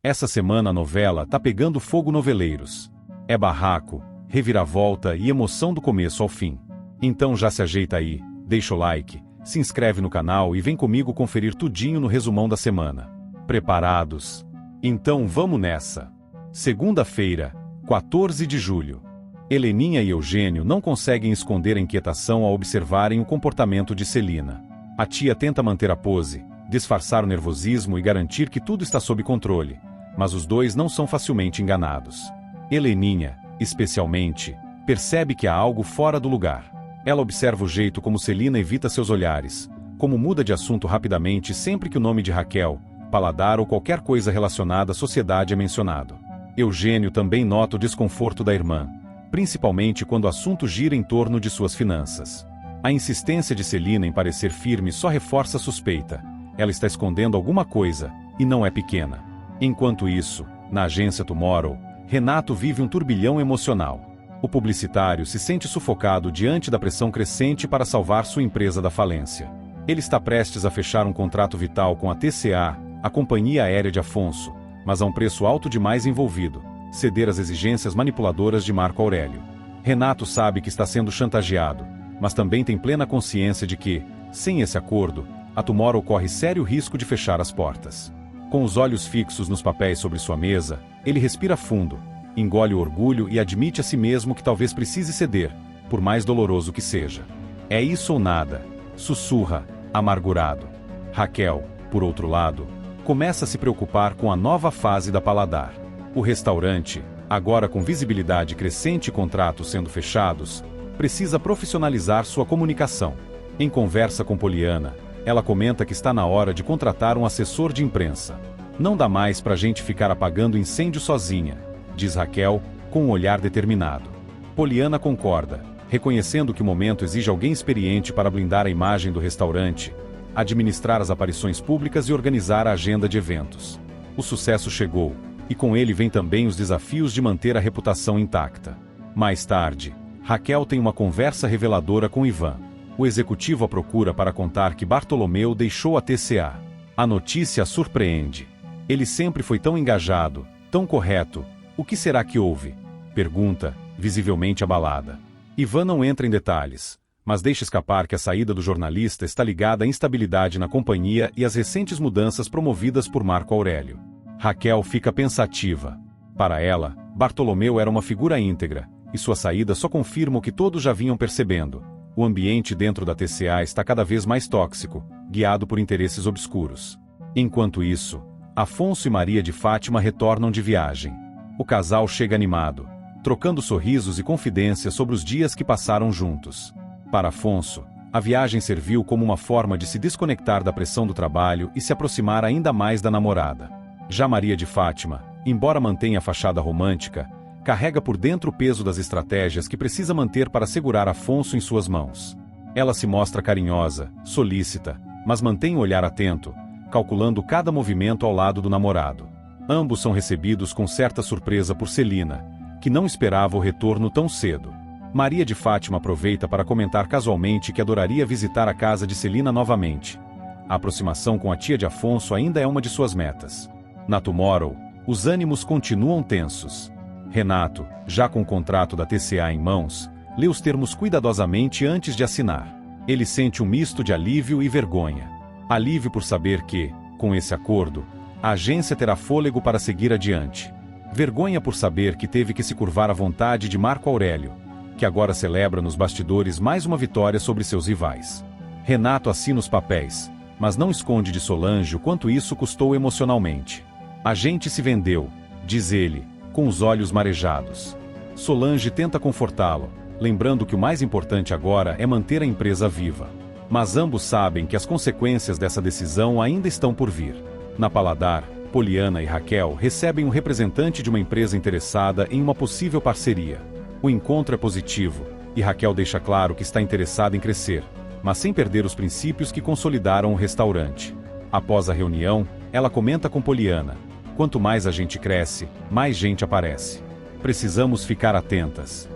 Essa semana a novela tá pegando fogo noveleiros. É barraco, reviravolta e emoção do começo ao fim. Então já se ajeita aí, deixa o like, se inscreve no canal e vem comigo conferir tudinho no resumão da semana. Preparados? Então vamos nessa! Segunda-feira, 14 de julho. Heleninha e Eugênio não conseguem esconder a inquietação ao observarem o comportamento de Celina. A tia tenta manter a pose, disfarçar o nervosismo e garantir que tudo está sob controle, mas os dois não são facilmente enganados. Heleninha, especialmente, percebe que há algo fora do lugar. Ela observa o jeito como Celina evita seus olhares, como muda de assunto rapidamente sempre que o nome de Raquel, Paladar ou qualquer coisa relacionada à sociedade é mencionado. Eugênio também nota o desconforto da irmã, principalmente quando o assunto gira em torno de suas finanças. A insistência de Celina em parecer firme só reforça a suspeita. Ela está escondendo alguma coisa, e não é pequena. Enquanto isso, na agência Tomorrow, Renato vive um turbilhão emocional. O publicitário se sente sufocado diante da pressão crescente para salvar sua empresa da falência. Ele está prestes a fechar um contrato vital com a TCA, a companhia aérea de Afonso, mas a um preço alto demais envolvido, ceder às exigências manipuladoras de Marco Aurélio. Renato sabe que está sendo chantageado, mas também tem plena consciência de que, sem esse acordo, a Tomorrow corre sério risco de fechar as portas. Com os olhos fixos nos papéis sobre sua mesa, ele respira fundo, engole o orgulho e admite a si mesmo que talvez precise ceder, por mais doloroso que seja. É isso ou nada, sussurra, amargurado. Raquel, por outro lado, começa a se preocupar com a nova fase da Paladar. O restaurante, agora com visibilidade crescente e contratos sendo fechados, precisa profissionalizar sua comunicação. Em conversa com Poliana, ela comenta que está na hora de contratar um assessor de imprensa. Não dá mais pra gente ficar apagando incêndio sozinha, diz Raquel, com um olhar determinado. Poliana concorda, reconhecendo que o momento exige alguém experiente para blindar a imagem do restaurante, administrar as aparições públicas e organizar a agenda de eventos. O sucesso chegou, e com ele vem também os desafios de manter a reputação intacta. Mais tarde, Raquel tem uma conversa reveladora com Ivan. O executivo a procura para contar que Bartolomeu deixou a TCA. A notícia a surpreende. Ele sempre foi tão engajado, tão correto. O que será que houve? Pergunta, visivelmente abalada. Ivan não entra em detalhes, mas deixa escapar que a saída do jornalista está ligada à instabilidade na companhia e às recentes mudanças promovidas por Marco Aurélio. Raquel fica pensativa. Para ela, Bartolomeu era uma figura íntegra, e sua saída só confirma o que todos já vinham percebendo. O ambiente dentro da TCA está cada vez mais tóxico, guiado por interesses obscuros. Enquanto isso, Afonso e Maria de Fátima retornam de viagem. O casal chega animado, trocando sorrisos e confidências sobre os dias que passaram juntos. Para Afonso, a viagem serviu como uma forma de se desconectar da pressão do trabalho e se aproximar ainda mais da namorada. Já Maria de Fátima, embora mantenha a fachada romântica, carrega por dentro o peso das estratégias que precisa manter para segurar Afonso em suas mãos. Ela se mostra carinhosa, solícita, mas mantém o olhar atento, calculando cada movimento ao lado do namorado. Ambos são recebidos com certa surpresa por Celina, que não esperava o retorno tão cedo. Maria de Fátima aproveita para comentar casualmente que adoraria visitar a casa de Celina novamente. A aproximação com a tia de Afonso ainda é uma de suas metas. Na Tomorrow, os ânimos continuam tensos. Renato, já com o contrato da TCA em mãos, lê os termos cuidadosamente antes de assinar. Ele sente um misto de alívio e vergonha. Alívio por saber que, com esse acordo, a agência terá fôlego para seguir adiante. Vergonha por saber que teve que se curvar à vontade de Marco Aurélio, que agora celebra nos bastidores mais uma vitória sobre seus rivais. Renato assina os papéis, mas não esconde de Solange o quanto isso custou emocionalmente. A gente se vendeu, diz ele, com os olhos marejados. Solange tenta confortá-lo, lembrando que o mais importante agora é manter a empresa viva. Mas ambos sabem que as consequências dessa decisão ainda estão por vir. Na Paladar, Poliana e Raquel recebem um representante de uma empresa interessada em uma possível parceria. O encontro é positivo, e Raquel deixa claro que está interessada em crescer, mas sem perder os princípios que consolidaram o restaurante. Após a reunião, ela comenta com Poliana: quanto mais a gente cresce, mais gente aparece. Precisamos ficar atentas.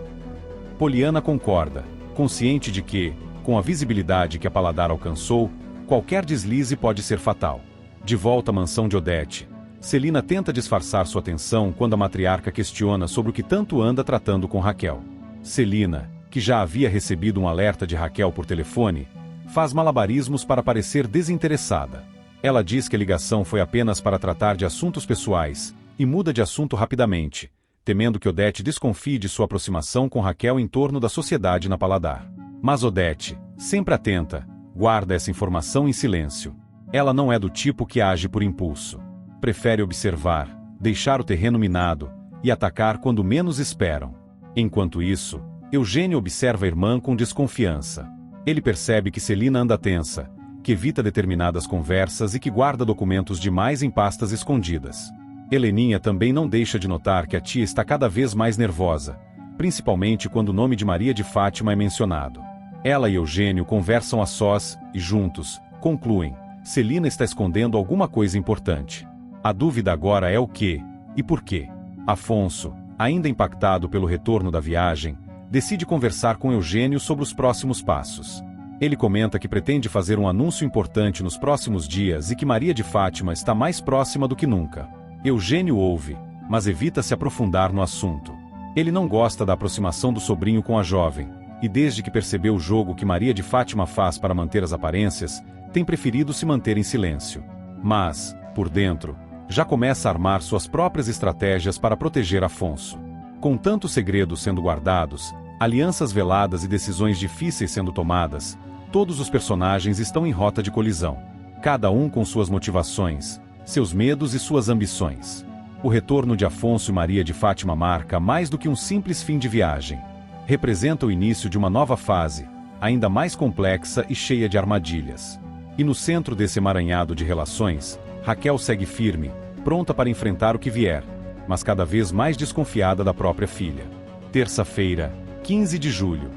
Poliana concorda, consciente de que, com a visibilidade que a Paladar alcançou, qualquer deslize pode ser fatal. De volta à mansão de Odete, Celina tenta disfarçar sua tensão quando a matriarca questiona sobre o que tanto anda tratando com Raquel. Celina, que já havia recebido um alerta de Raquel por telefone, faz malabarismos para parecer desinteressada. Ela diz que a ligação foi apenas para tratar de assuntos pessoais, e muda de assunto rapidamente, temendo que Odete desconfie de sua aproximação com Raquel em torno da sociedade na Paladar. Mas Odete, sempre atenta, guarda essa informação em silêncio. Ela não é do tipo que age por impulso. Prefere observar, deixar o terreno minado e atacar quando menos esperam. Enquanto isso, Eugênio observa a irmã com desconfiança. Ele percebe que Celina anda tensa, que evita determinadas conversas e que guarda documentos demais em pastas escondidas. Heleninha também não deixa de notar que a tia está cada vez mais nervosa, principalmente quando o nome de Maria de Fátima é mencionado. Ela e Eugênio conversam a sós e, juntos, concluem: Celina está escondendo alguma coisa importante. A dúvida agora é o que e por quê. Afonso, ainda impactado pelo retorno da viagem, decide conversar com Eugênio sobre os próximos passos. Ele comenta que pretende fazer um anúncio importante nos próximos dias e que Maria de Fátima está mais próxima do que nunca. Eugênio ouve, mas evita se aprofundar no assunto. Ele não gosta da aproximação do sobrinho com a jovem, e desde que percebeu o jogo que Maria de Fátima faz para manter as aparências, tem preferido se manter em silêncio. Mas, por dentro, já começa a armar suas próprias estratégias para proteger Afonso. Com tantos segredos sendo guardados, alianças veladas e decisões difíceis sendo tomadas, todos os personagens estão em rota de colisão. Cada um com suas motivações, seus medos e suas ambições. O retorno de Afonso e Maria de Fátima marca mais do que um simples fim de viagem. Representa o início de uma nova fase, ainda mais complexa e cheia de armadilhas. E no centro desse emaranhado de relações, Raquel segue firme, pronta para enfrentar o que vier, mas cada vez mais desconfiada da própria filha. Terça-feira, 15 de julho.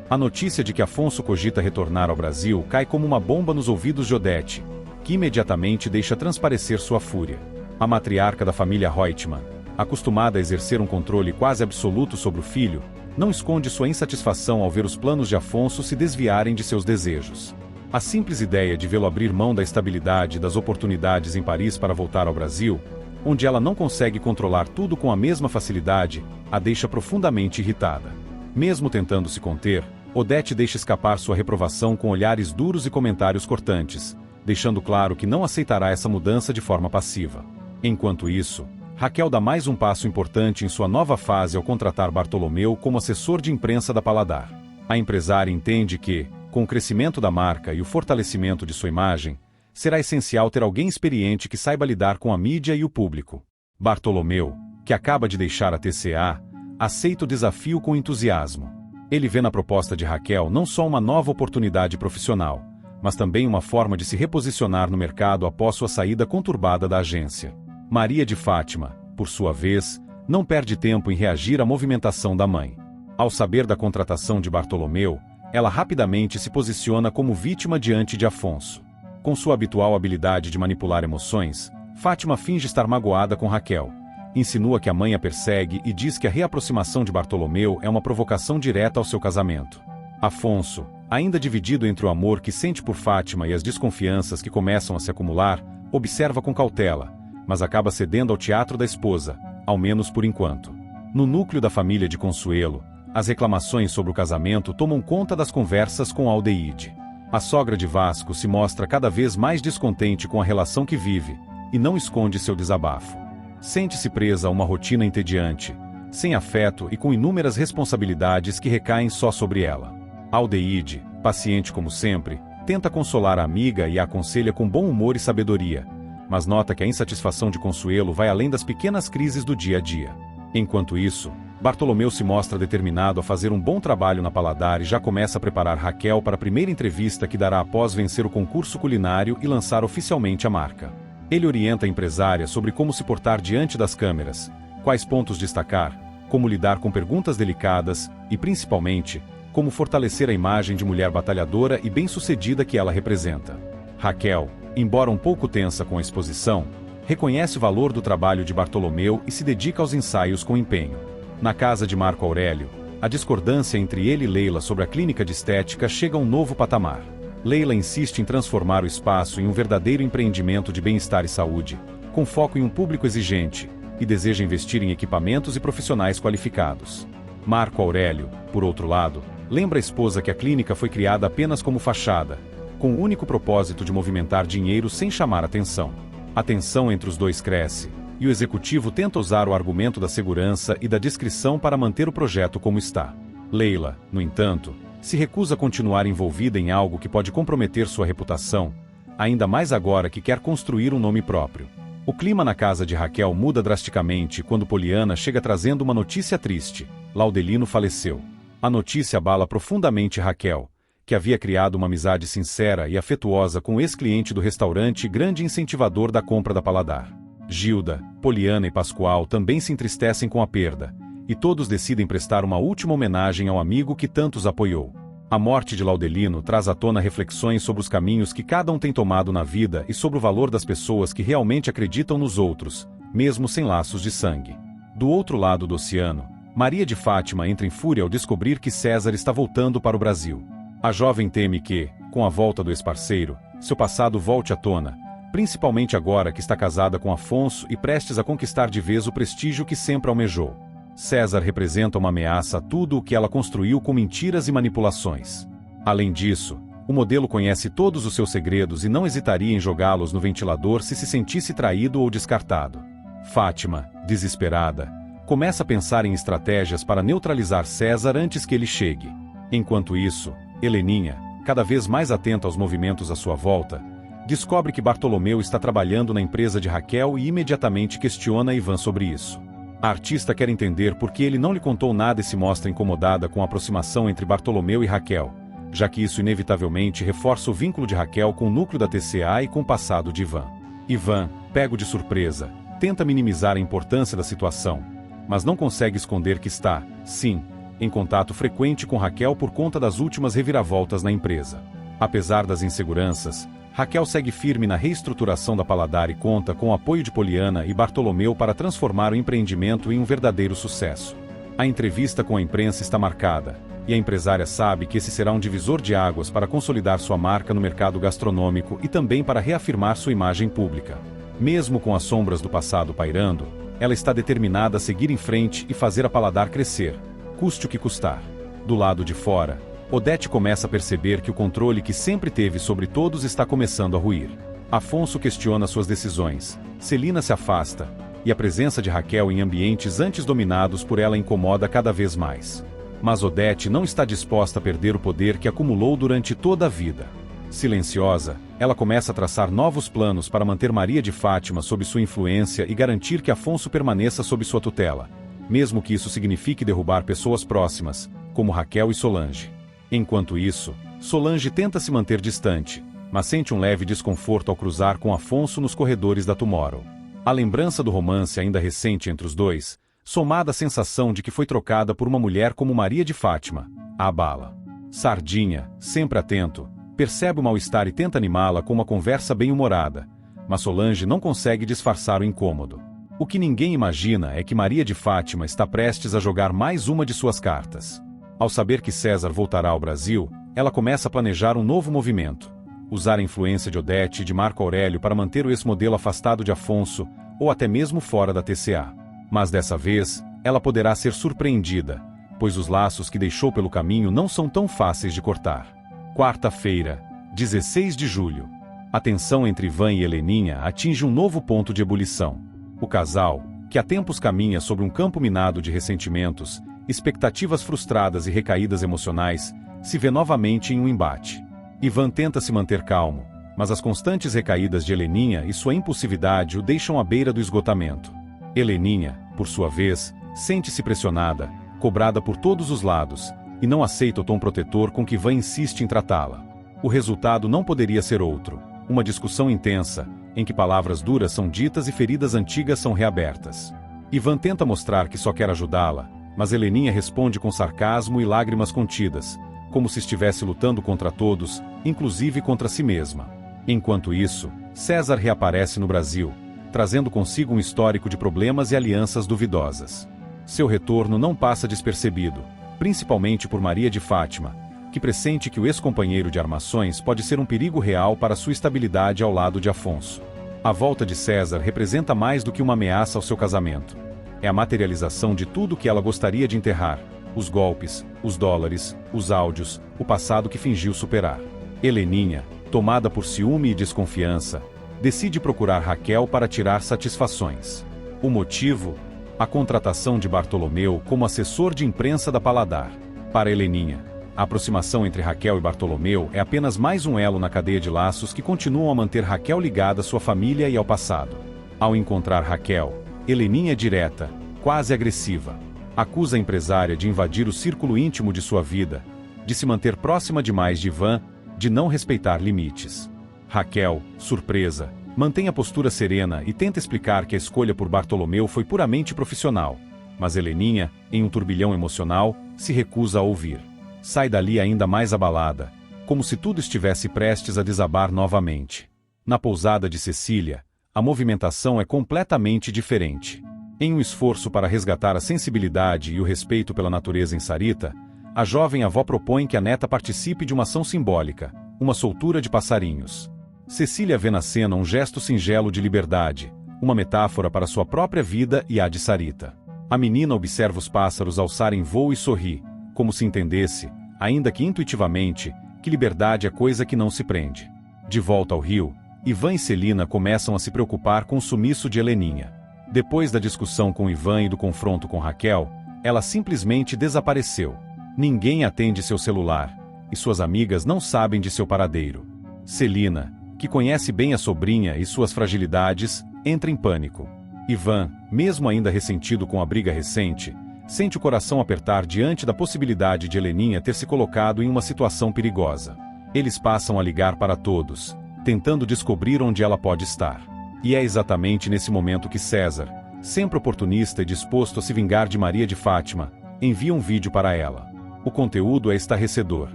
A notícia de que Afonso cogita retornar ao Brasil cai como uma bomba nos ouvidos de Odete, que imediatamente deixa transparecer sua fúria. A matriarca da família Reutemann, acostumada a exercer um controle quase absoluto sobre o filho, não esconde sua insatisfação ao ver os planos de Afonso se desviarem de seus desejos. A simples ideia de vê-lo abrir mão da estabilidade e das oportunidades em Paris para voltar ao Brasil, onde ela não consegue controlar tudo com a mesma facilidade, a deixa profundamente irritada. Mesmo tentando se conter, Odete deixa escapar sua reprovação com olhares duros e comentários cortantes, deixando claro que não aceitará essa mudança de forma passiva. Enquanto isso, Raquel dá mais um passo importante em sua nova fase ao contratar Bartolomeu como assessor de imprensa da Paladar. A empresária entende que, com o crescimento da marca e o fortalecimento de sua imagem, será essencial ter alguém experiente que saiba lidar com a mídia e o público. Bartolomeu, que acaba de deixar a TCA, aceita o desafio com entusiasmo. Ele vê na proposta de Raquel não só uma nova oportunidade profissional, mas também uma forma de se reposicionar no mercado após sua saída conturbada da agência. Maria de Fátima, por sua vez, não perde tempo em reagir à movimentação da mãe. Ao saber da contratação de Bartolomeu, ela rapidamente se posiciona como vítima diante de Afonso. Com sua habitual habilidade de manipular emoções, Fátima finge estar magoada com Raquel, insinua que a mãe a persegue e diz que a reaproximação de Bartolomeu é uma provocação direta ao seu casamento. Afonso, ainda dividido entre o amor que sente por Fátima e as desconfianças que começam a se acumular, observa com cautela, mas acaba cedendo ao teatro da esposa, ao menos por enquanto. No núcleo da família de Consuelo, as reclamações sobre o casamento tomam conta das conversas com Aldeide. A sogra de Vasco se mostra cada vez mais descontente com a relação que vive, e não esconde seu desabafo. Sente-se presa a uma rotina entediante, sem afeto e com inúmeras responsabilidades que recaem só sobre ela. Aldeide, paciente como sempre, tenta consolar a amiga e a aconselha com bom humor e sabedoria, mas nota que a insatisfação de Consuelo vai além das pequenas crises do dia a dia. Enquanto isso, Bartolomeu se mostra determinado a fazer um bom trabalho na Paladar e já começa a preparar Raquel para a primeira entrevista que dará após vencer o concurso culinário e lançar oficialmente a marca. Ele orienta a empresária sobre como se portar diante das câmeras, quais pontos destacar, como lidar com perguntas delicadas e, principalmente, como fortalecer a imagem de mulher batalhadora e bem-sucedida que ela representa. Raquel, embora um pouco tensa com a exposição, reconhece o valor do trabalho de Bartolomeu e se dedica aos ensaios com empenho. Na casa de Marco Aurélio, a discordância entre ele e Leila sobre a clínica de estética chega a um novo patamar. Leila insiste em transformar o espaço em um verdadeiro empreendimento de bem-estar e saúde, com foco em um público exigente, e deseja investir em equipamentos e profissionais qualificados. Marco Aurélio, por outro lado, lembra a esposa que a clínica foi criada apenas como fachada, com o único propósito de movimentar dinheiro sem chamar atenção. A tensão entre os dois cresce, e o executivo tenta usar o argumento da segurança e da discrição para manter o projeto como está. Leila, no entanto, se recusa a continuar envolvida em algo que pode comprometer sua reputação, ainda mais agora que quer construir um nome próprio. O clima na casa de Raquel muda drasticamente quando Poliana chega trazendo uma notícia triste: Laudelino faleceu. A notícia abala profundamente Raquel, que havia criado uma amizade sincera e afetuosa com o ex-cliente do restaurante e grande incentivador da compra da Paladar. Gilda, Poliana e Pascoal também se entristecem com a perda, e todos decidem prestar uma última homenagem ao amigo que tanto os apoiou. A morte de Laudelino traz à tona reflexões sobre os caminhos que cada um tem tomado na vida e sobre o valor das pessoas que realmente acreditam nos outros, mesmo sem laços de sangue. Do outro lado do oceano, Maria de Fátima entra em fúria ao descobrir que César está voltando para o Brasil. A jovem teme que, com a volta do ex-parceiro, seu passado volte à tona, principalmente agora que está casada com Afonso e prestes a conquistar de vez o prestígio que sempre almejou. César representa uma ameaça a tudo o que ela construiu com mentiras e manipulações. Além disso, o modelo conhece todos os seus segredos e não hesitaria em jogá-los no ventilador se sentisse traído ou descartado. Fátima, desesperada, começa a pensar em estratégias para neutralizar César antes que ele chegue. Enquanto isso, Heleninha, cada vez mais atenta aos movimentos à sua volta, descobre que Bartolomeu está trabalhando na empresa de Raquel e imediatamente questiona Ivan sobre isso. A artista quer entender por que ele não lhe contou nada e se mostra incomodada com a aproximação entre Bartolomeu e Raquel, já que isso inevitavelmente reforça o vínculo de Raquel com o núcleo da TCA e com o passado de Ivan. Ivan, pego de surpresa, tenta minimizar a importância da situação, mas não consegue esconder que está, sim, em contato frequente com Raquel por conta das últimas reviravoltas na empresa. Apesar das inseguranças, Raquel segue firme na reestruturação da Paladar e conta com o apoio de Poliana e Bartolomeu para transformar o empreendimento em um verdadeiro sucesso. A entrevista com a imprensa está marcada, e a empresária sabe que esse será um divisor de águas para consolidar sua marca no mercado gastronômico e também para reafirmar sua imagem pública. Mesmo com as sombras do passado pairando, ela está determinada a seguir em frente e fazer a Paladar crescer, custe o que custar. Do lado de fora, Odete começa a perceber que o controle que sempre teve sobre todos está começando a ruir. Afonso questiona suas decisões, Celina se afasta, e a presença de Raquel em ambientes antes dominados por ela incomoda cada vez mais. Mas Odete não está disposta a perder o poder que acumulou durante toda a vida. Silenciosa, ela começa a traçar novos planos para manter Maria de Fátima sob sua influência e garantir que Afonso permaneça sob sua tutela, mesmo que isso signifique derrubar pessoas próximas, como Raquel e Solange. Enquanto isso, Solange tenta se manter distante, mas sente um leve desconforto ao cruzar com Afonso nos corredores da Tomorrow. A lembrança do romance ainda recente entre os dois, somada à sensação de que foi trocada por uma mulher como Maria de Fátima, a abala. Sardinha, sempre atento, percebe o mal-estar e tenta animá-la com uma conversa bem-humorada, mas Solange não consegue disfarçar o incômodo. O que ninguém imagina é que Maria de Fátima está prestes a jogar mais uma de suas cartas. Ao saber que César voltará ao Brasil, ela começa a planejar um novo movimento. Usar a influência de Odete e de Marco Aurélio para manter o ex-modelo afastado de Afonso, ou até mesmo fora da TCA. Mas dessa vez, ela poderá ser surpreendida, pois os laços que deixou pelo caminho não são tão fáceis de cortar. Quarta-feira, 16 de julho. A tensão entre Ivan e Heleninha atinge um novo ponto de ebulição. O casal, que há tempos caminha sobre um campo minado de ressentimentos, expectativas frustradas e recaídas emocionais, se vê novamente em um embate. Ivan tenta se manter calmo, mas as constantes recaídas de Heleninha e sua impulsividade o deixam à beira do esgotamento. Heleninha, por sua vez, sente-se pressionada, cobrada por todos os lados, e não aceita o tom protetor com que Ivan insiste em tratá-la. O resultado não poderia ser outro: uma discussão intensa, em que palavras duras são ditas e feridas antigas são reabertas. Ivan tenta mostrar que só quer ajudá-la, mas Heleninha responde com sarcasmo e lágrimas contidas, como se estivesse lutando contra todos, inclusive contra si mesma. Enquanto isso, César reaparece no Brasil, trazendo consigo um histórico de problemas e alianças duvidosas. Seu retorno não passa despercebido, principalmente por Maria de Fátima, que pressente que o ex-companheiro de armações pode ser um perigo real para sua estabilidade ao lado de Afonso. A volta de César representa mais do que uma ameaça ao seu casamento. É a materialização de tudo que ela gostaria de enterrar: os golpes, os dólares, os áudios, o passado que fingiu superar. Heleninha, tomada por ciúme e desconfiança, decide procurar Raquel para tirar satisfações. O motivo? A contratação de Bartolomeu como assessor de imprensa da Paladar. Para Heleninha, a aproximação entre Raquel e Bartolomeu é apenas mais um elo na cadeia de laços que continuam a manter Raquel ligada à sua família e ao passado. Ao encontrar Raquel, Heleninha é direta, quase agressiva. Acusa a empresária de invadir o círculo íntimo de sua vida, de se manter próxima demais de Ivan, de não respeitar limites. Raquel, surpresa, mantém a postura serena e tenta explicar que a escolha por Bartolomeu foi puramente profissional, mas Heleninha, em um turbilhão emocional, se recusa a ouvir. Sai dali ainda mais abalada, como se tudo estivesse prestes a desabar novamente. Na pousada de Cecília, a movimentação é completamente diferente. Em um esforço para resgatar a sensibilidade e o respeito pela natureza em Sarita, a jovem avó propõe que a neta participe de uma ação simbólica, uma soltura de passarinhos. Cecília vê na cena um gesto singelo de liberdade, uma metáfora para sua própria vida e a de Sarita. A menina observa os pássaros alçarem voo e sorri, como se entendesse, ainda que intuitivamente, que liberdade é coisa que não se prende. De volta ao rio, Ivan e Celina começam a se preocupar com o sumiço de Heleninha. Depois da discussão com Ivan e do confronto com Raquel, ela simplesmente desapareceu. Ninguém atende seu celular, e suas amigas não sabem de seu paradeiro. Celina, que conhece bem a sobrinha e suas fragilidades, entra em pânico. Ivan, mesmo ainda ressentido com a briga recente, sente o coração apertar diante da possibilidade de Heleninha ter se colocado em uma situação perigosa. Eles passam a ligar para todos, tentando descobrir onde ela pode estar. E é exatamente nesse momento que César, sempre oportunista e disposto a se vingar de Maria de Fátima, envia um vídeo para ela. O conteúdo é estarrecedor.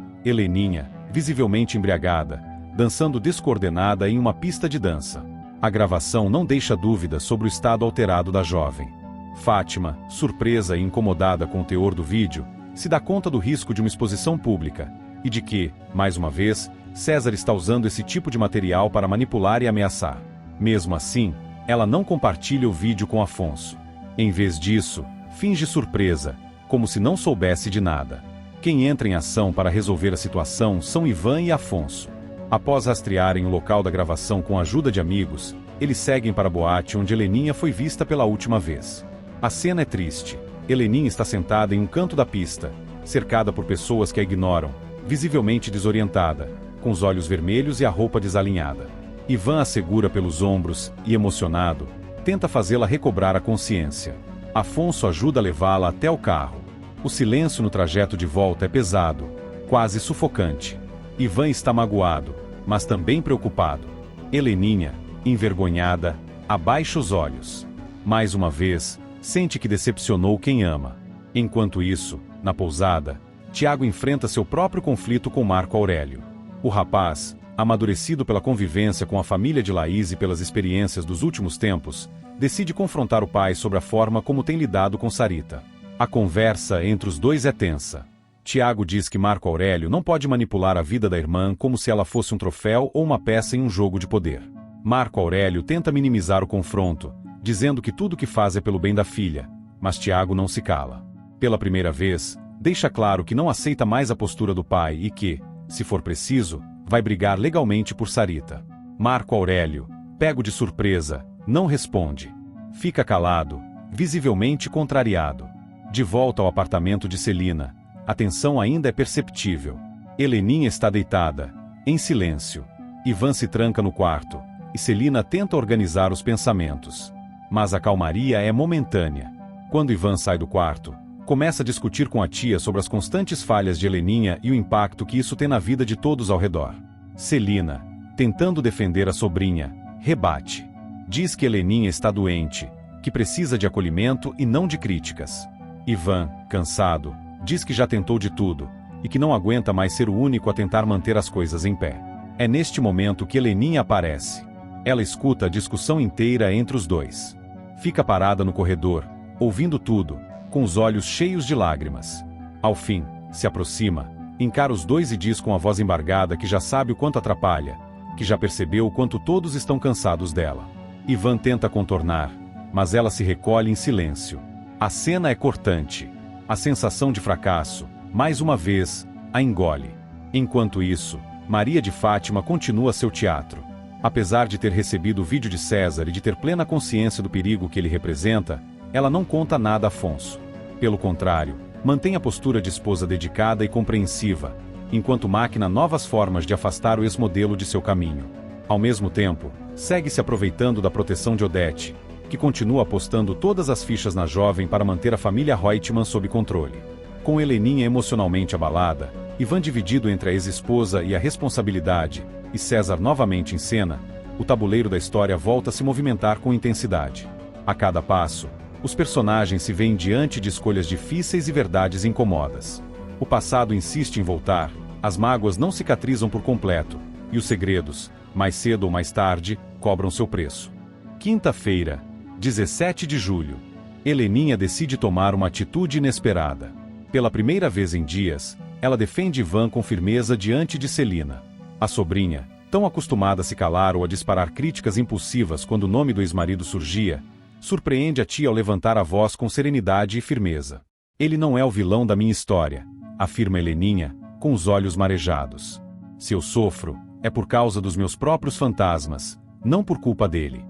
Heleninha, visivelmente embriagada, dançando descoordenada em uma pista de dança. A gravação não deixa dúvida sobre o estado alterado da jovem. Fátima, surpresa e incomodada com o teor do vídeo, se dá conta do risco de uma exposição pública, e de que, mais uma vez, César está usando esse tipo de material para manipular e ameaçar. Mesmo assim, ela não compartilha o vídeo com Afonso. Em vez disso, finge surpresa, como se não soubesse de nada. Quem entra em ação para resolver a situação são Ivan e Afonso. Após rastrearem o local da gravação com a ajuda de amigos, eles seguem para a boate onde Heleninha foi vista pela última vez. A cena é triste. Heleninha está sentada em um canto da pista, cercada por pessoas que a ignoram, visivelmente desorientada, com os olhos vermelhos e a roupa desalinhada. Ivan a segura pelos ombros e, emocionado, tenta fazê-la recobrar a consciência. Afonso ajuda a levá-la até o carro. O silêncio no trajeto de volta é pesado, quase sufocante. Ivan está magoado, mas também preocupado. Heleninha, envergonhada, abaixa os olhos. Mais uma vez, sente que decepcionou quem ama. Enquanto isso, na pousada, Tiago enfrenta seu próprio conflito com Marco Aurélio. O rapaz, amadurecido pela convivência com a família de Laís e pelas experiências dos últimos tempos, decide confrontar o pai sobre a forma como tem lidado com Sarita. A conversa entre os dois é tensa. Tiago diz que Marco Aurélio não pode manipular a vida da irmã como se ela fosse um troféu ou uma peça em um jogo de poder. Marco Aurélio tenta minimizar o confronto, dizendo que tudo o que faz é pelo bem da filha, mas Tiago não se cala. Pela primeira vez, deixa claro que não aceita mais a postura do pai e que, se for preciso, vai brigar legalmente por Sarita. Marco Aurélio, pego de surpresa, não responde. Fica calado, visivelmente contrariado. De volta ao apartamento de Celina, a tensão ainda é perceptível. Heleninha está deitada, em silêncio. Ivan se tranca no quarto, e Celina tenta organizar os pensamentos. Mas a calmaria é momentânea. Quando Ivan sai do quarto, começa a discutir com a tia sobre as constantes falhas de Heleninha e o impacto que isso tem na vida de todos ao redor. Celina, tentando defender a sobrinha, rebate. Diz que Heleninha está doente, que precisa de acolhimento e não de críticas. Ivan, cansado, diz que já tentou de tudo, e que não aguenta mais ser o único a tentar manter as coisas em pé. É neste momento que Heleninha aparece. Ela escuta a discussão inteira entre os dois. Fica parada no corredor, ouvindo tudo, com os olhos cheios de lágrimas. Ao fim, se aproxima, encara os dois e diz com a voz embargada que já sabe o quanto atrapalha, que já percebeu o quanto todos estão cansados dela. Ivan tenta contornar, mas ela se recolhe em silêncio. A cena é cortante. A sensação de fracasso, mais uma vez, a engole. Enquanto isso, Maria de Fátima continua seu teatro. Apesar de ter recebido o vídeo de César e de ter plena consciência do perigo que ele representa, ela não conta nada a Afonso. Pelo contrário, mantém a postura de esposa dedicada e compreensiva, enquanto máquina novas formas de afastar o ex-modelo de seu caminho. Ao mesmo tempo, segue se aproveitando da proteção de Odete, que continua apostando todas as fichas na jovem para manter a família Reutemann sob controle. Com Heleninha emocionalmente abalada, Ivan dividido entre a ex-esposa e a responsabilidade, e César novamente em cena, o tabuleiro da história volta a se movimentar com intensidade. A cada passo, os personagens se veem diante de escolhas difíceis e verdades incômodas. O passado insiste em voltar, as mágoas não cicatrizam por completo, e os segredos, mais cedo ou mais tarde, cobram seu preço. Quinta-feira, 17 de julho. Heleninha decide tomar uma atitude inesperada. Pela primeira vez em dias, ela defende Ivan com firmeza diante de Celina. A sobrinha, tão acostumada a se calar ou a disparar críticas impulsivas quando o nome do ex-marido surgia, surpreende a tia ao levantar a voz com serenidade e firmeza. Ele não é o vilão da minha história, afirma Heleninha, com os olhos marejados. Se eu sofro, é por causa dos meus próprios fantasmas, não por culpa dele.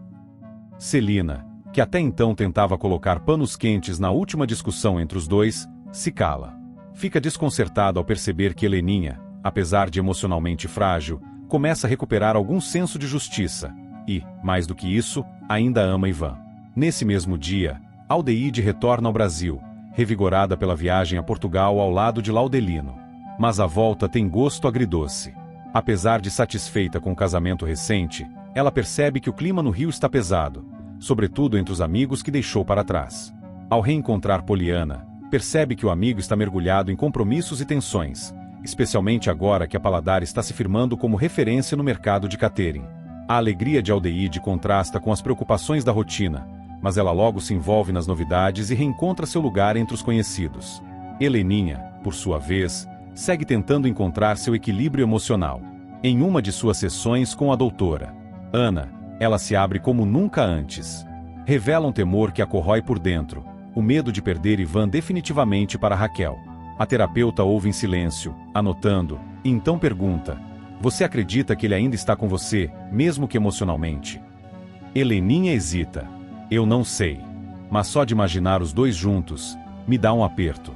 Celina, que até então tentava colocar panos quentes na última discussão entre os dois, se cala. Fica desconcertada ao perceber que Heleninha, apesar de emocionalmente frágil, começa a recuperar algum senso de justiça e, mais do que isso, ainda ama Ivan. Nesse mesmo dia, Aldeide retorna ao Brasil, revigorada pela viagem a Portugal ao lado de Laudelino. Mas a volta tem gosto agridoce. Apesar de satisfeita com o casamento recente, ela percebe que o clima no Rio está pesado, sobretudo entre os amigos que deixou para trás. Ao reencontrar Poliana, percebe que o amigo está mergulhado em compromissos e tensões, especialmente agora que a Paladar está se firmando como referência no mercado de catering. A alegria de Aldeide contrasta com as preocupações da rotina, mas ela logo se envolve nas novidades e reencontra seu lugar entre os conhecidos. Heleninha, por sua vez, segue tentando encontrar seu equilíbrio emocional. Em uma de suas sessões com a doutora Ana, ela se abre como nunca antes. Revela um temor que a corrói por dentro, o medo de perder Ivan definitivamente para Raquel. A terapeuta ouve em silêncio, anotando, e então pergunta: você acredita que ele ainda está com você, mesmo que emocionalmente? Heleninha hesita. Eu não sei. Mas só de imaginar os dois juntos, me dá um aperto.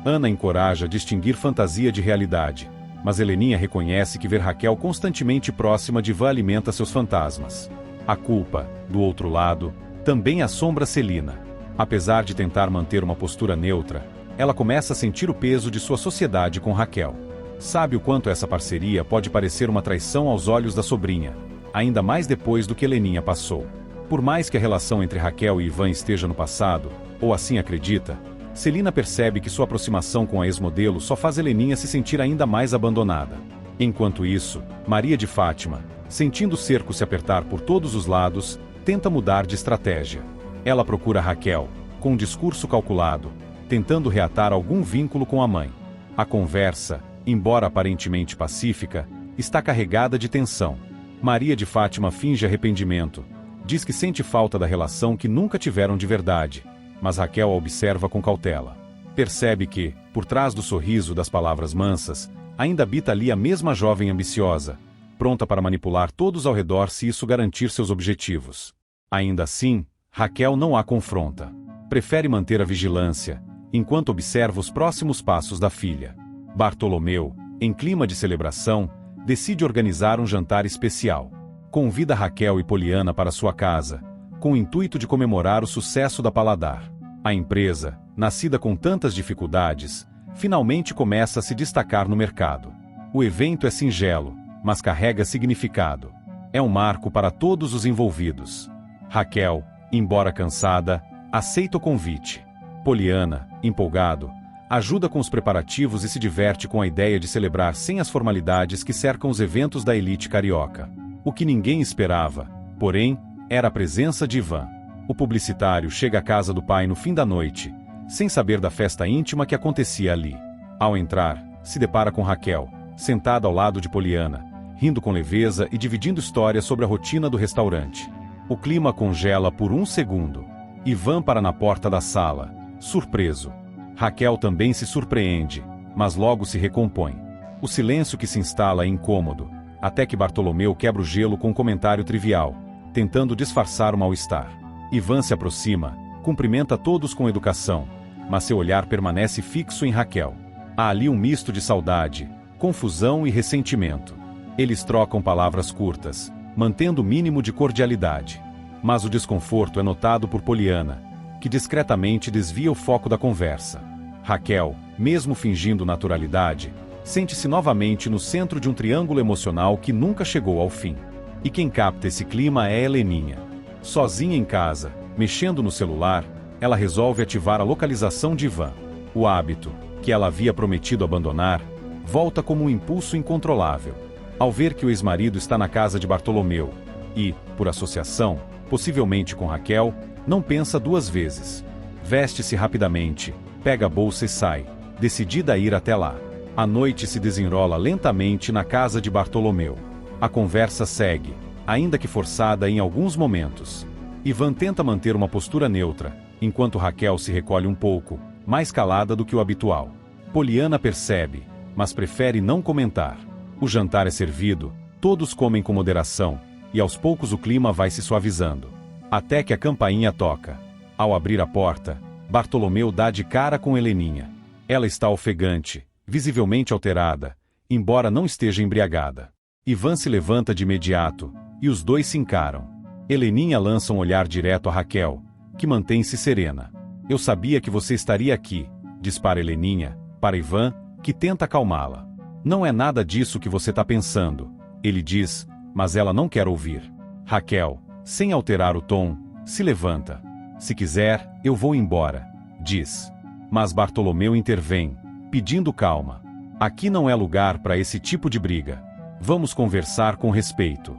Ana encoraja a distinguir fantasia de realidade, mas Heleninha reconhece que ver Raquel constantemente próxima de Ivan alimenta seus fantasmas. A culpa, do outro lado, também assombra Celina. Apesar de tentar manter uma postura neutra, ela começa a sentir o peso de sua sociedade com Raquel. Sabe o quanto essa parceria pode parecer uma traição aos olhos da sobrinha, ainda mais depois do que Heleninha passou. Por mais que a relação entre Raquel e Ivan esteja no passado, ou assim acredita, Celina percebe que sua aproximação com a ex-modelo só faz Heleninha se sentir ainda mais abandonada. Enquanto isso, Maria de Fátima, sentindo o cerco se apertar por todos os lados, tenta mudar de estratégia. Ela procura Raquel, com um discurso calculado, tentando reatar algum vínculo com a mãe. A conversa, embora aparentemente pacífica, está carregada de tensão. Maria de Fátima finge arrependimento, diz que sente falta da relação que nunca tiveram de verdade, mas Raquel a observa com cautela. Percebe que, por trás do sorriso das palavras mansas, ainda habita ali a mesma jovem ambiciosa, pronta para manipular todos ao redor se isso garantir seus objetivos. Ainda assim, Raquel não a confronta. Prefere manter a vigilância, enquanto observa os próximos passos da filha. Bartolomeu, em clima de celebração, decide organizar um jantar especial. Convida Raquel e Poliana para sua casa, com o intuito de comemorar o sucesso da Paladar. A empresa, nascida com tantas dificuldades, finalmente começa a se destacar no mercado. O evento é singelo, mas carrega significado. É um marco para todos os envolvidos. Raquel, embora cansada, aceita o convite. Poliana, empolgado, ajuda com os preparativos e se diverte com a ideia de celebrar sem as formalidades que cercam os eventos da elite carioca. O que ninguém esperava, porém, era a presença de Ivan. O publicitário chega à casa do pai no fim da noite, sem saber da festa íntima que acontecia ali. Ao entrar, se depara com Raquel, sentada ao lado de Poliana, rindo com leveza e dividindo histórias sobre a rotina do restaurante. O clima congela por um segundo. Ivan para na porta da sala, surpreso. Raquel também se surpreende, mas logo se recompõe. O silêncio que se instala é incômodo, até que Bartolomeu quebra o gelo com um comentário trivial, tentando disfarçar o mal-estar. Ivan se aproxima, cumprimenta todos com educação, mas seu olhar permanece fixo em Raquel. Há ali um misto de saudade, confusão e ressentimento. Eles trocam palavras curtas, mantendo o mínimo de cordialidade. Mas o desconforto é notado por Poliana, que discretamente desvia o foco da conversa. Raquel, mesmo fingindo naturalidade, sente-se novamente no centro de um triângulo emocional que nunca chegou ao fim. E quem capta esse clima é Heleninha. Sozinha em casa, mexendo no celular, ela resolve ativar a localização de Ivan. O hábito, que ela havia prometido abandonar, volta como um impulso incontrolável. Ao ver que o ex-marido está na casa de Bartolomeu e, por associação, possivelmente com Raquel, não pensa duas vezes. Veste-se rapidamente, pega a bolsa e sai, decidida a ir até lá. A noite se desenrola lentamente na casa de Bartolomeu. A conversa segue, ainda que forçada em alguns momentos. Ivan tenta manter uma postura neutra, enquanto Raquel se recolhe um pouco, mais calada do que o habitual. Poliana percebe, mas prefere não comentar. O jantar é servido, todos comem com moderação, e aos poucos o clima vai se suavizando. Até que a campainha toca. Ao abrir a porta, Bartolomeu dá de cara com Heleninha. Ela está ofegante, visivelmente alterada, embora não esteja embriagada. Ivan se levanta de imediato, e os dois se encaram. Heleninha lança um olhar direto a Raquel, que mantém-se serena. Eu sabia que você estaria aqui, diz para Heleninha, para Ivan, que tenta acalmá-la. Não é nada disso que você está pensando, ele diz, mas ela não quer ouvir. Raquel, sem alterar o tom, se levanta. Se quiser, eu vou embora, diz. Mas Bartolomeu intervém, pedindo calma. Aqui não é lugar para esse tipo de briga. Vamos conversar com respeito.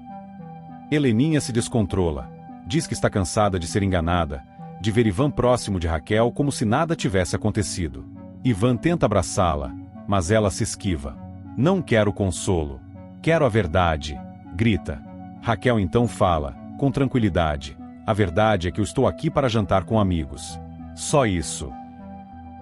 Heleninha se descontrola. Diz que está cansada de ser enganada, de ver Ivan próximo de Raquel como se nada tivesse acontecido. Ivan tenta abraçá-la, mas ela se esquiva. Não quero consolo. Quero a verdade, grita. Raquel então fala, com tranquilidade. A verdade é que eu estou aqui para jantar com amigos. Só isso.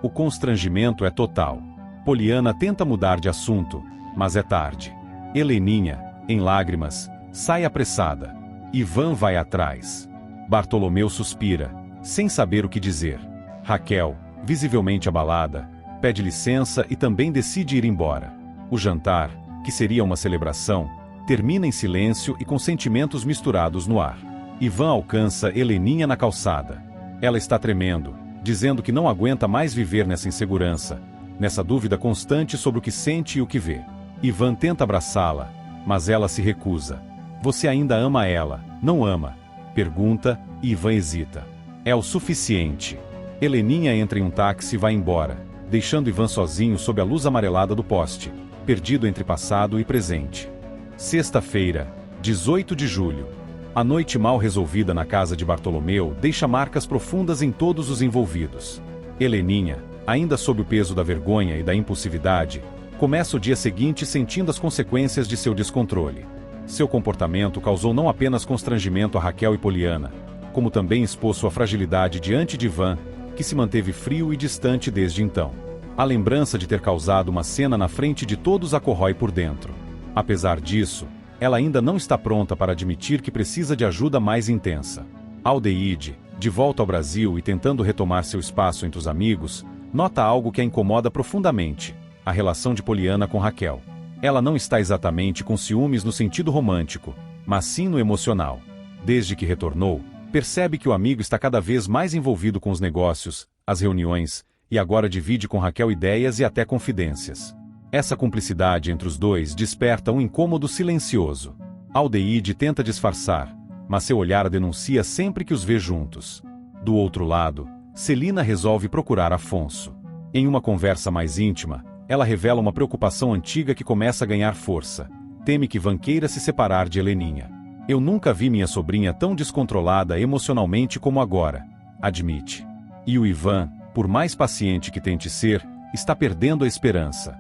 O constrangimento é total. Poliana tenta mudar de assunto, mas é tarde. Heleninha, em lágrimas, sai apressada. Ivan vai atrás. Bartolomeu suspira, sem saber o que dizer. Raquel, visivelmente abalada, pede licença e também decide ir embora. O jantar, que seria uma celebração, termina em silêncio e com sentimentos misturados no ar. Ivan alcança Heleninha na calçada. Ela está tremendo, dizendo que não aguenta mais viver nessa insegurança, nessa dúvida constante sobre o que sente e o que vê. Ivan tenta abraçá-la, mas ela se recusa. Você ainda ama ela, não ama? Pergunta, e Ivan hesita. É o suficiente. Heleninha entra em um táxi e vai embora, deixando Ivan sozinho sob a luz amarelada do poste, perdido entre passado e presente. Sexta-feira, 18 de julho. A noite mal resolvida na casa de Bartolomeu deixa marcas profundas em todos os envolvidos. Heleninha, ainda sob o peso da vergonha e da impulsividade, começa o dia seguinte sentindo as consequências de seu descontrole. Seu comportamento causou não apenas constrangimento a Raquel e Poliana, como também expôs sua fragilidade diante de Ivan, que se manteve frio e distante desde então. A lembrança de ter causado uma cena na frente de todos a corrói por dentro. Apesar disso, ela ainda não está pronta para admitir que precisa de ajuda mais intensa. Aldeide, de volta ao Brasil e tentando retomar seu espaço entre os amigos, nota algo que a incomoda profundamente: a relação de Poliana com Raquel. Ela não está exatamente com ciúmes no sentido romântico, mas sim no emocional. Desde que retornou, percebe que o amigo está cada vez mais envolvido com os negócios, as reuniões, e agora divide com Raquel ideias e até confidências. Essa cumplicidade entre os dois desperta um incômodo silencioso. Aldeide tenta disfarçar, mas seu olhar a denuncia sempre que os vê juntos. Do outro lado, Celina resolve procurar Afonso. Em uma conversa mais íntima, ela revela uma preocupação antiga que começa a ganhar força. Teme que Ivan queira se separar de Heleninha. Eu nunca vi minha sobrinha tão descontrolada emocionalmente como agora, admite. E o Ivan, por mais paciente que tente ser, está perdendo a esperança.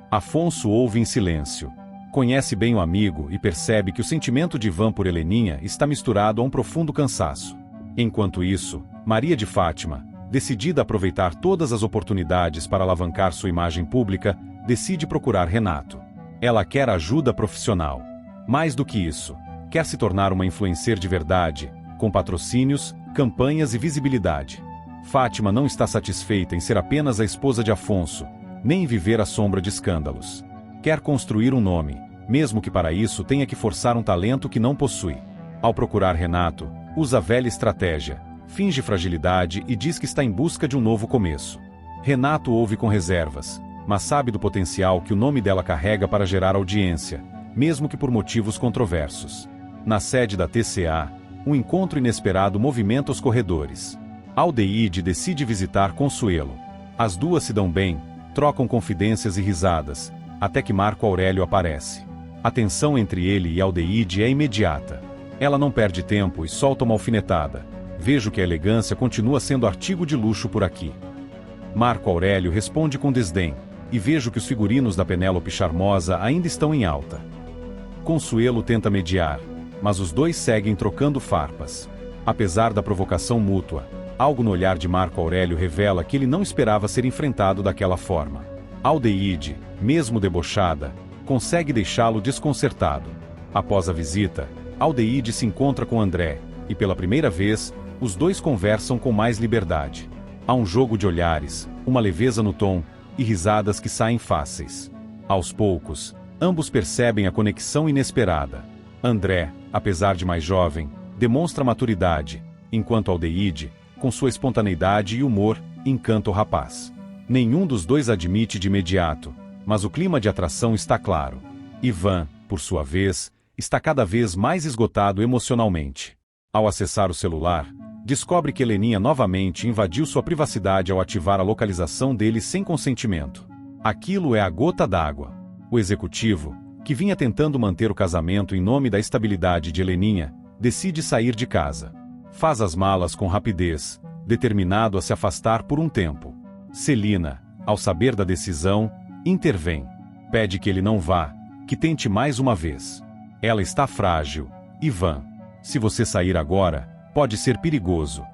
Afonso ouve em silêncio. Conhece bem o amigo e percebe que o sentimento de Ivan por Heleninha está misturado a um profundo cansaço. Enquanto isso, Maria de Fátima, decidida a aproveitar todas as oportunidades para alavancar sua imagem pública, decide procurar Renato. Ela quer ajuda profissional. Mais do que isso, quer se tornar uma influencer de verdade, com patrocínios, campanhas e visibilidade. Fátima não está satisfeita em ser apenas a esposa de Afonso, nem em viver à sombra de escândalos. Quer construir um nome, mesmo que para isso tenha que forçar um talento que não possui. Ao procurar Renato, usa a velha estratégia, finge fragilidade e diz que está em busca de um novo começo. Renato ouve com reservas, mas sabe do potencial que o nome dela carrega para gerar audiência, mesmo que por motivos controversos. Na sede da TCA, um encontro inesperado movimenta os corredores. Aldeide decide visitar Consuelo. As duas se dão bem, trocam confidências e risadas, até que Marco Aurélio aparece. A tensão entre ele e Aldeide é imediata. Ela não perde tempo e solta uma alfinetada. Vejo que a elegância continua sendo artigo de luxo por aqui. Marco Aurélio responde com desdém, e vejo que os figurinos da Penélope Charmosa ainda estão em alta. Consuelo tenta mediar, mas os dois seguem trocando farpas. Apesar da provocação mútua, algo no olhar de Marco Aurélio revela que ele não esperava ser enfrentado daquela forma. Aldeide, mesmo debochada, consegue deixá-lo desconcertado. Após a visita, Aldeide se encontra com André, e pela primeira vez, os dois conversam com mais liberdade. Há um jogo de olhares, uma leveza no tom, e risadas que saem fáceis. Aos poucos, ambos percebem a conexão inesperada. André, apesar de mais jovem, demonstra maturidade, enquanto Aldeide, com sua espontaneidade e humor, encanta o rapaz. Nenhum dos dois admite de imediato, mas o clima de atração está claro. Ivan, por sua vez, está cada vez mais esgotado emocionalmente. Ao acessar o celular, descobre que Heleninha novamente invadiu sua privacidade ao ativar a localização dele sem consentimento. Aquilo é a gota d'água. O executivo, que vinha tentando manter o casamento em nome da estabilidade de Heleninha, decide sair de casa. Faz as malas com rapidez, determinado a se afastar por um tempo. Celina, ao saber da decisão, intervém. Pede que ele não vá, que tente mais uma vez. Ela está frágil. Ivan, se você sair agora, pode ser perigoso.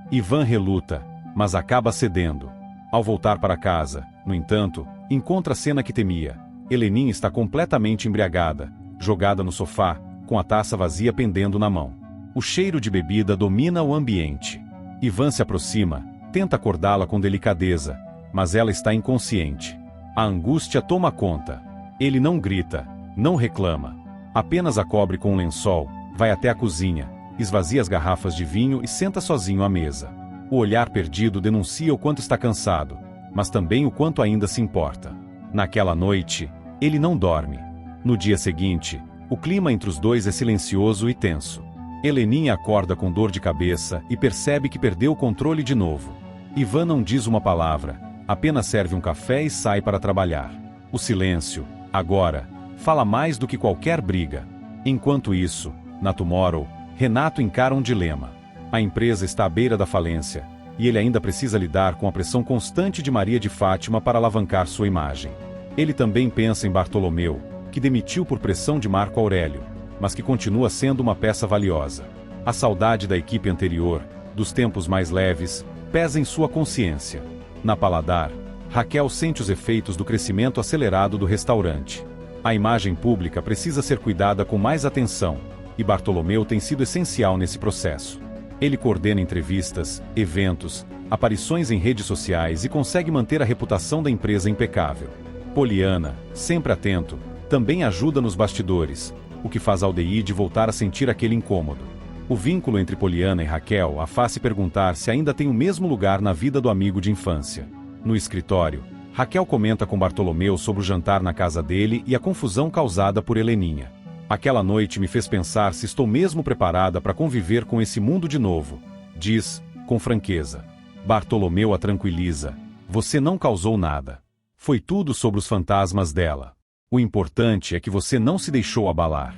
Ivan reluta, mas acaba cedendo. Ao voltar para casa, no entanto, encontra a cena que temia. Heleninha está completamente embriagada, jogada no sofá, com a taça vazia pendendo na mão. O cheiro de bebida domina o ambiente. Ivan se aproxima, tenta acordá-la com delicadeza, mas ela está inconsciente. A angústia toma conta. Ele não grita, não reclama. Apenas a cobre com um lençol, vai até a cozinha, esvazia as garrafas de vinho e senta sozinho à mesa. O olhar perdido denuncia o quanto está cansado, mas também o quanto ainda se importa. Naquela noite, ele não dorme. No dia seguinte, o clima entre os dois é silencioso e tenso. Heleninha acorda com dor de cabeça e percebe que perdeu o controle de novo. Ivan não diz uma palavra, apenas serve um café e sai para trabalhar. O silêncio, agora, fala mais do que qualquer briga. Enquanto isso, na Tomorrow, Renato encara um dilema. A empresa está à beira da falência, e ele ainda precisa lidar com a pressão constante de Maria de Fátima para alavancar sua imagem. Ele também pensa em Bartolomeu, que demitiu por pressão de Marco Aurélio, mas que continua sendo uma peça valiosa. A saudade da equipe anterior, dos tempos mais leves, pesa em sua consciência. Na Paladar, Raquel sente os efeitos do crescimento acelerado do restaurante. A imagem pública precisa ser cuidada com mais atenção, e Bartolomeu tem sido essencial nesse processo. Ele coordena entrevistas, eventos, aparições em redes sociais e consegue manter a reputação da empresa impecável. Poliana, sempre atento, também ajuda nos bastidores, o que faz Aldeide voltar a sentir aquele incômodo. O vínculo entre Poliana e Raquel a faz se perguntar se ainda tem o mesmo lugar na vida do amigo de infância. No escritório, Raquel comenta com Bartolomeu sobre o jantar na casa dele e a confusão causada por Heleninha. Aquela noite me fez pensar se estou mesmo preparada para conviver com esse mundo de novo, diz, com franqueza. Bartolomeu a tranquiliza. Você não causou nada. Foi tudo sobre os fantasmas dela. O importante é que você não se deixou abalar.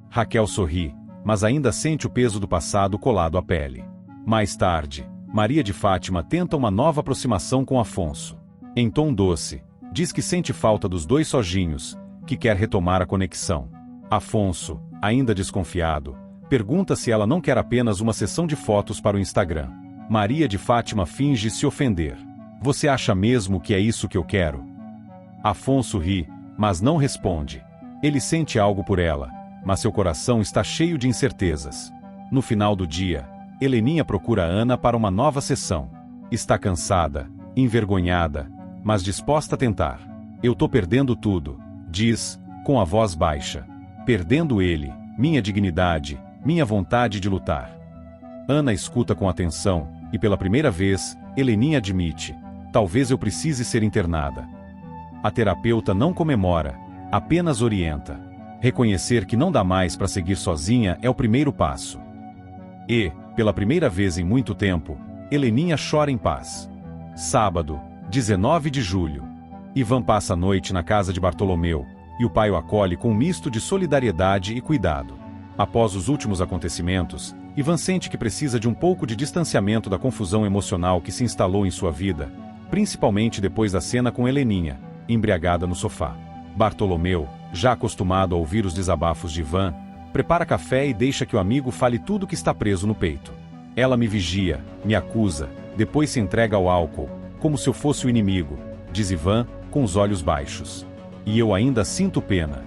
Raquel sorri, mas ainda sente o peso do passado colado à pele. Mais tarde, Maria de Fátima tenta uma nova aproximação com Afonso. Em tom doce, diz que sente falta dos dois sozinhos, que quer retomar a conexão. Afonso, ainda desconfiado, pergunta se ela não quer apenas uma sessão de fotos para o Instagram. Maria de Fátima finge se ofender. Você acha mesmo que é isso que eu quero? Afonso ri, mas não responde. Ele sente algo por ela, mas seu coração está cheio de incertezas. No final do dia, Heleninha procura Ana para uma nova sessão. Está cansada, envergonhada, mas disposta a tentar. Eu tô perdendo tudo, diz, com a voz baixa. Perdendo ele, minha dignidade, minha vontade de lutar. Ana escuta com atenção, e pela primeira vez, Heleninha admite: talvez eu precise ser internada. A terapeuta não comemora, apenas orienta. Reconhecer que não dá mais para seguir sozinha é o primeiro passo. E, pela primeira vez em muito tempo, Heleninha chora em paz. Sábado, 19 de julho. Ivan passa a noite na casa de Bartolomeu, e o pai o acolhe com um misto de solidariedade e cuidado. Após os últimos acontecimentos, Ivan sente que precisa de um pouco de distanciamento da confusão emocional que se instalou em sua vida, principalmente depois da cena com Heleninha, embriagada no sofá. Bartolomeu, já acostumado a ouvir os desabafos de Ivan, prepara café e deixa que o amigo fale tudo o que está preso no peito. Ela me vigia, me acusa, depois se entrega ao álcool, como se eu fosse o inimigo, diz Ivan, com os olhos baixos. E eu ainda sinto pena.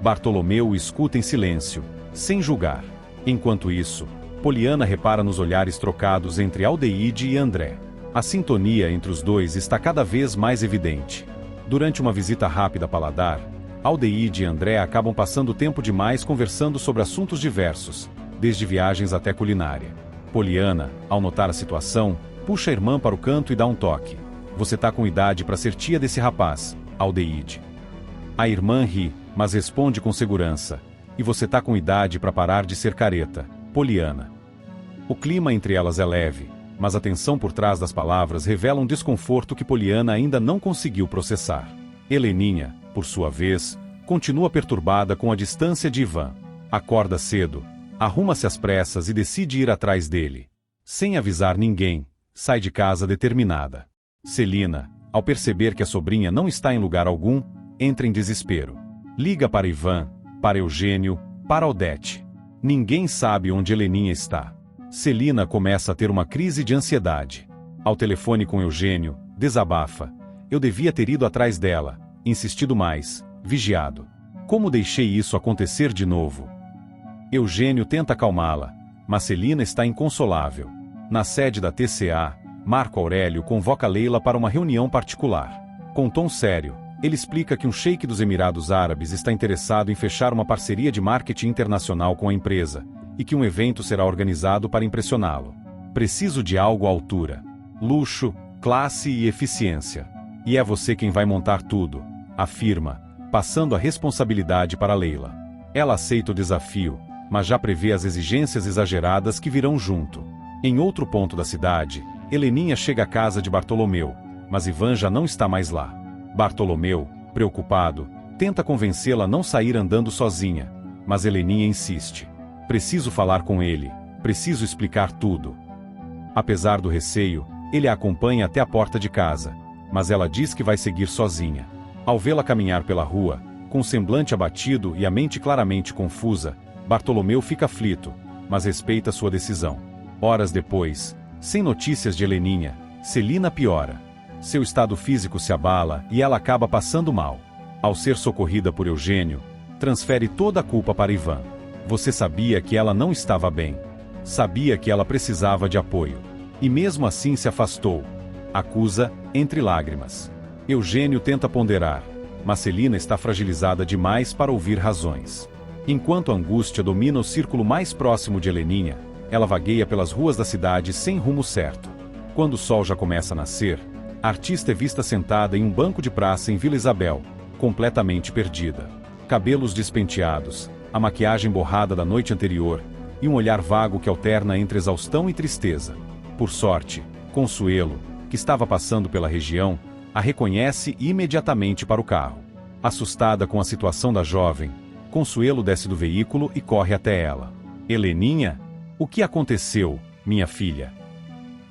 Bartolomeu o escuta em silêncio, sem julgar. Enquanto isso, Poliana repara nos olhares trocados entre Aldeide e André. A sintonia entre os dois está cada vez mais evidente. Durante uma visita rápida a Paladar, Aldeide e André acabam passando tempo demais conversando sobre assuntos diversos, desde viagens até culinária. Poliana, ao notar a situação, puxa a irmã para o canto e dá um toque. Você tá com idade para ser tia desse rapaz, Aldeide. A irmã ri, mas responde com segurança. E você tá com idade para parar de ser careta, Poliana. O clima entre elas é leve, mas a tensão por trás das palavras revela um desconforto que Poliana ainda não conseguiu processar. Heleninha, por sua vez, continua perturbada com a distância de Ivan. Acorda cedo, arruma-se às pressas e decide ir atrás dele. Sem avisar ninguém, sai de casa determinada. Celina, ao perceber que a sobrinha não está em lugar algum, entra em desespero. Liga para Ivan, para Eugênio, para Odete. Ninguém sabe onde Heleninha está. Celina começa a ter uma crise de ansiedade. Ao telefone com Eugênio, desabafa. Eu devia ter ido atrás dela, insistido mais, vigiado. Como deixei isso acontecer de novo? Eugênio tenta acalmá-la, mas Celina está inconsolável. Na sede da TCA, Marco Aurélio convoca Leila para uma reunião particular. Com tom sério, ele explica que um sheik dos Emirados Árabes está interessado em fechar uma parceria de marketing internacional com a empresa, e que um evento será organizado para impressioná-lo. Preciso de algo à altura. Luxo, classe e eficiência. E é você quem vai montar tudo, afirma, passando a responsabilidade para Leila. Ela aceita o desafio, mas já prevê as exigências exageradas que virão junto. Em outro ponto da cidade, Heleninha chega à casa de Bartolomeu, mas Ivan já não está mais lá. Bartolomeu, preocupado, tenta convencê-la a não sair andando sozinha, mas Heleninha insiste. Preciso falar com ele, preciso explicar tudo. Apesar do receio, ele a acompanha até a porta de casa, mas ela diz que vai seguir sozinha. Ao vê-la caminhar pela rua, com o semblante abatido e a mente claramente confusa, Bartolomeu fica aflito, mas respeita sua decisão. Horas depois, sem notícias de Heleninha, Celina piora. Seu estado físico se abala e ela acaba passando mal. Ao ser socorrida por Eugênio, transfere toda a culpa para Ivan. Você sabia que ela não estava bem. Sabia que ela precisava de apoio. E mesmo assim se afastou. Acusa, entre lágrimas. Eugênio tenta ponderar, mas Celina está fragilizada demais para ouvir razões. Enquanto a angústia domina o círculo mais próximo de Heleninha, ela vagueia pelas ruas da cidade sem rumo certo. Quando o sol já começa a nascer, a artista é vista sentada em um banco de praça em Vila Isabel, completamente perdida. Cabelos despenteados, a maquiagem borrada da noite anterior e um olhar vago que alterna entre exaustão e tristeza. Por sorte, Consuelo, que estava passando pela região, a reconhece imediatamente para o carro. Assustada com a situação da jovem, Consuelo desce do veículo e corre até ela. Heleninha? O que aconteceu, minha filha?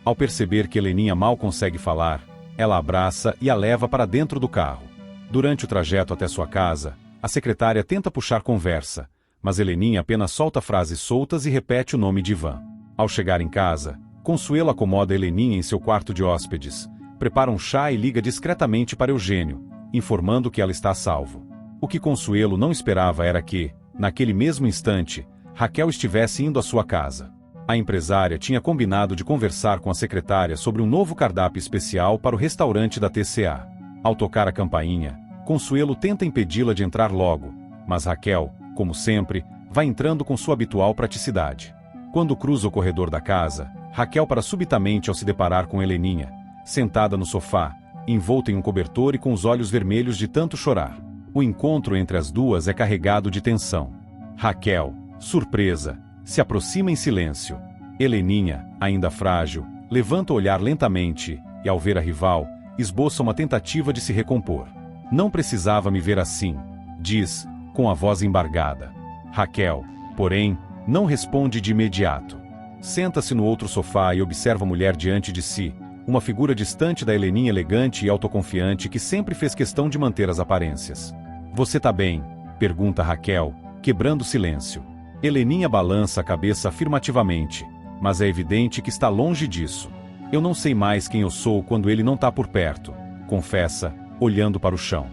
Ao perceber que Heleninha mal consegue falar, ela a abraça e a leva para dentro do carro. Durante o trajeto até sua casa, a secretária tenta puxar conversa, mas Heleninha apenas solta frases soltas e repete o nome de Ivan. Ao chegar em casa, Consuelo acomoda Heleninha em seu quarto de hóspedes, prepara um chá e liga discretamente para Eugênio, informando que ela está a salvo. O que Consuelo não esperava era que, naquele mesmo instante, Raquel estivesse indo à sua casa. A empresária tinha combinado de conversar com a secretária sobre um novo cardápio especial para o restaurante da TCA. Ao tocar a campainha, Consuelo tenta impedi-la de entrar logo, mas Raquel, como sempre, vai entrando com sua habitual praticidade. Quando cruza o corredor da casa, Raquel para subitamente ao se deparar com Heleninha, sentada no sofá, envolta em um cobertor e com os olhos vermelhos de tanto chorar. O encontro entre as duas é carregado de tensão. Raquel, surpresa, se aproxima em silêncio. Heleninha, ainda frágil, levanta o olhar lentamente e, ao ver a rival, esboça uma tentativa de se recompor. Não precisava me ver assim, diz, com a voz embargada. Raquel, porém, não responde de imediato. Senta-se no outro sofá e observa a mulher diante de si, uma figura distante da Heleninha elegante e autoconfiante que sempre fez questão de manter as aparências. Você tá bem? Pergunta Raquel, quebrando o silêncio. Heleninha balança a cabeça afirmativamente, mas é evidente que está longe disso. Eu não sei mais quem eu sou quando ele não tá por perto, confessa, olhando para o chão.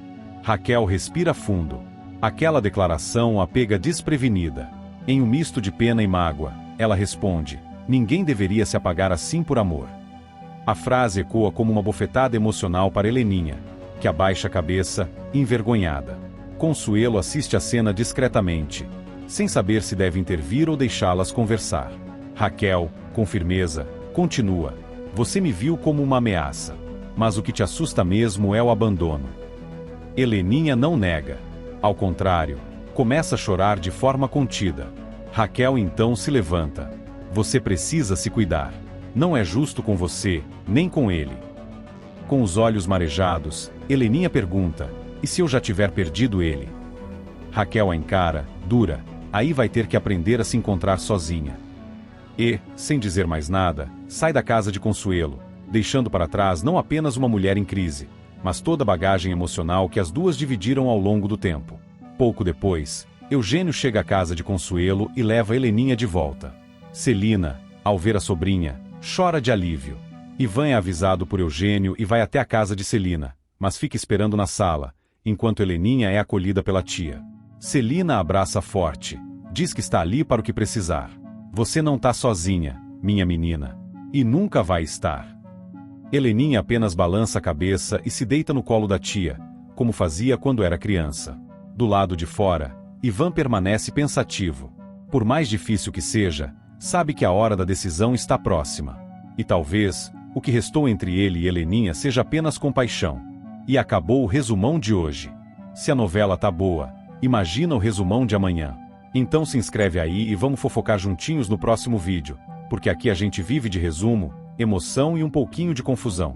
Raquel respira fundo. Aquela declaração a pega desprevenida. Em um misto de pena e mágoa, ela responde: ninguém deveria se apagar assim por amor. A frase ecoa como uma bofetada emocional para Heleninha, que abaixa a cabeça, envergonhada. Consuelo assiste a cena discretamente, sem saber se deve intervir ou deixá-las conversar. Raquel, com firmeza, continua: você me viu como uma ameaça, mas o que te assusta mesmo é o abandono. Heleninha não nega. Ao contrário, começa a chorar de forma contida. Raquel então se levanta. Você precisa se cuidar. Não é justo com você, nem com ele. Com os olhos marejados, Heleninha pergunta: e se eu já tiver perdido ele? Raquel a encara, dura: aí vai ter que aprender a se encontrar sozinha. E, sem dizer mais nada, sai da casa de Consuelo, deixando para trás não apenas uma mulher em crise, mas toda a bagagem emocional que as duas dividiram ao longo do tempo. Pouco depois, Eugênio chega à casa de Consuelo e leva Heleninha de volta. Celina, ao ver a sobrinha, chora de alívio. Ivan é avisado por Eugênio e vai até a casa de Celina, mas fica esperando na sala, enquanto Heleninha é acolhida pela tia. Celina a abraça forte, diz que está ali para o que precisar. Você não tá sozinha, minha menina. E nunca vai estar. Heleninha apenas balança a cabeça e se deita no colo da tia, como fazia quando era criança. Do lado de fora, Ivan permanece pensativo. Por mais difícil que seja, sabe que a hora da decisão está próxima. E talvez, o que restou entre ele e Heleninha seja apenas compaixão. E acabou o resumão de hoje. Se a novela tá boa, imagina o resumão de amanhã. Então se inscreve aí e vamos fofocar juntinhos no próximo vídeo, porque aqui a gente vive de resumo, emoção e um pouquinho de confusão.